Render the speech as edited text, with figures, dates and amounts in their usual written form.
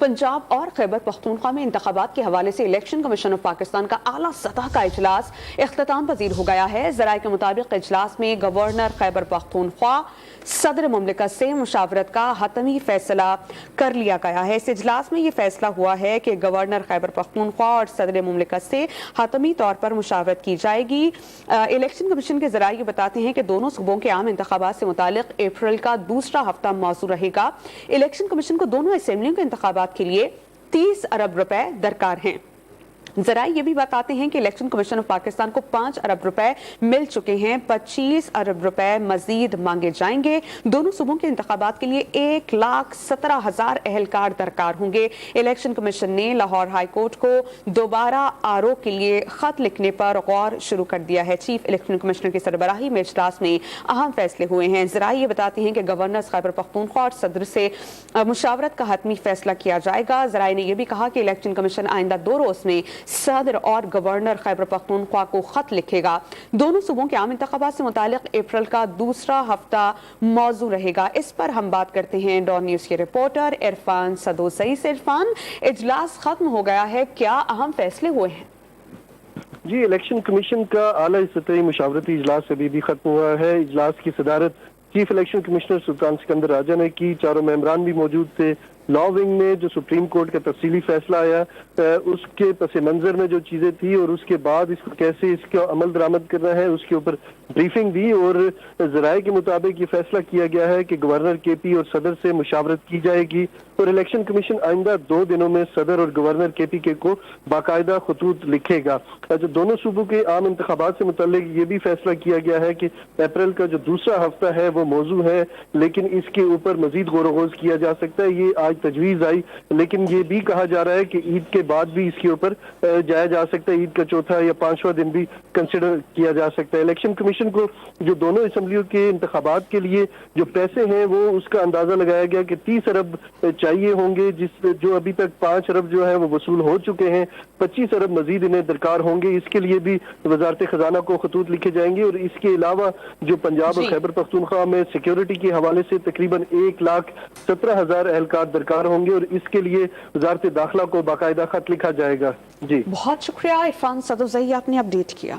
पंजाब और खैबर पख्तूनख्वा में इंतखाबात के हवाले से इलेक्शन कमीशन ऑफ पाकिस्तान का आला सतह का इजलास इख्तिताम पजीर हो गया है। ज़राए के मुताबिक इजलास में गवर्नर खैबर पख्तूनख्वा सदर मुमलिकत से मुशावरत का हतमी फैसला कर लिया गया है। इस इजलास में यह फैसला हुआ है कि गवर्नर खैबर पख्तूनख्वा और सदर मुमलिकत से हतमी तौर पर मुशावरत की जाएगी। इलेक्शन कमीशन के जराये बताते हैं कि दोनों सूबों के आम इंतखाबात से मुतालिक अप्रैल का दूसरा हफ्ता मौजूद रहेगा। इलेक्शन कमीशन को दोनों असेंबलियों के इंतखाबात के लिए 30 अरब रुपए दरकार हैं। जरा ये भी बताते हैं कि इलेक्शन कमीशन ऑफ पाकिस्तान को 5 अरब रुपए मिल चुके हैं, 25 अरब रुपए मजीद मांगे जाएंगे। दोनों सूबों के इंतखाबात के लिए 1,17,000 एहलकार दरकार होंगे। इलेक्शन कमीशन ने लाहौर हाई कोर्ट को दोबारा आरओ के लिए खत लिखने पर गौर शुरू कर दिया है। चीफ इलेक्शन कमिश्नर की सरबराही में इजलास में अहम फैसले हुए हैं। जरा ये बताते हैं कि गवर्नर खैबर पख्तूनख्वा और सदर से मुशावरत का हतमी फैसला किया जाएगा। जराये ने यह भी कहा कि इलेक्शन कमीशन आइंदा 2 रोज में सदर और गवर्नर खैबर पख्तूनख्वा को खत लिखेगा। दोनों सूबों के आम इंतखाबात से मुतालिक अप्रैल का दूसरा हफ्ता मौजूद रहेगा। इस पर हम बात करते हैं डॉन न्यूज के रिपोर्टर इरफान सदोसई से। इरफान, इजलास खत्म हो गया है, क्या अहम फैसले हुए हैं? जी, इलेक्शन कमीशन का आला सतही मुशावरती इजलास अभी भी खत्म हुआ है। इजलास की सदारत चीफ इलेक्शन कमिश्नर सुल्तान सिकंदर राजा ने की। चारों मेंबरान भी मौजूद थे। लॉ विंग में जो सुप्रीम कोर्ट का तफसीली फैसला आया उसके पस मंजर में जो चीजें थी और उसके बाद इसको कैसे इसका अमल दरामद करना है उसके ऊपर ब्रीफिंग दी और जराये के मुताबिक ये फैसला किया गया है कि गवर्नर केपी और सदर से मुशावरत की जाएगी और इलेक्शन कमीशन आइंदा 2 दिनों में सदर और गवर्नर केपी के को बाकायदा खतूत लिखेगा। जो दोनों सूबों के आम इंतखाबात से मुतल्लिक ये भी फैसला किया गया है कि अप्रैल का जो दूसरा हफ्ता है वो मौजू है, लेकिन इसके ऊपर मजीद गौर वगौज किया जा सकता है। ये आज तजवीज आई, लेकिन ये भी कहा जा रहा है कि ईद के बाद भी इसके ऊपर जाया जा सकता है। ईद का चौथा या 5वां दिन भी कंसिडर किया जा सकता है। इलेक्शन कमीशन को जो दोनों असम्बलियों के इंतखाबात के लिए जो पैसे हैं वो उसका अंदाजा लगाया गया कि 30 अरब चाहिए होंगे, जो अभी तक 5 अरब जो है वो वसूल हो चुके हैं। 25 अरब मजीद इन्हें दरकार होंगे। इसके लिए भी वजारत खजाना को खतूत लिखे जाएंगे और इसके अलावा जो पंजाब और खैबर पख्तूनख्वा में सिक्योरिटी के हवाले से तकरीबन 1,17,000 एहलकार दरकार होंगे और इसके लिए वजारत दाखिला को बाकायदा खत लिखा जाएगा। जी, बहुत शुक्रिया इरफान सदोसई, आपने अपडेट किया।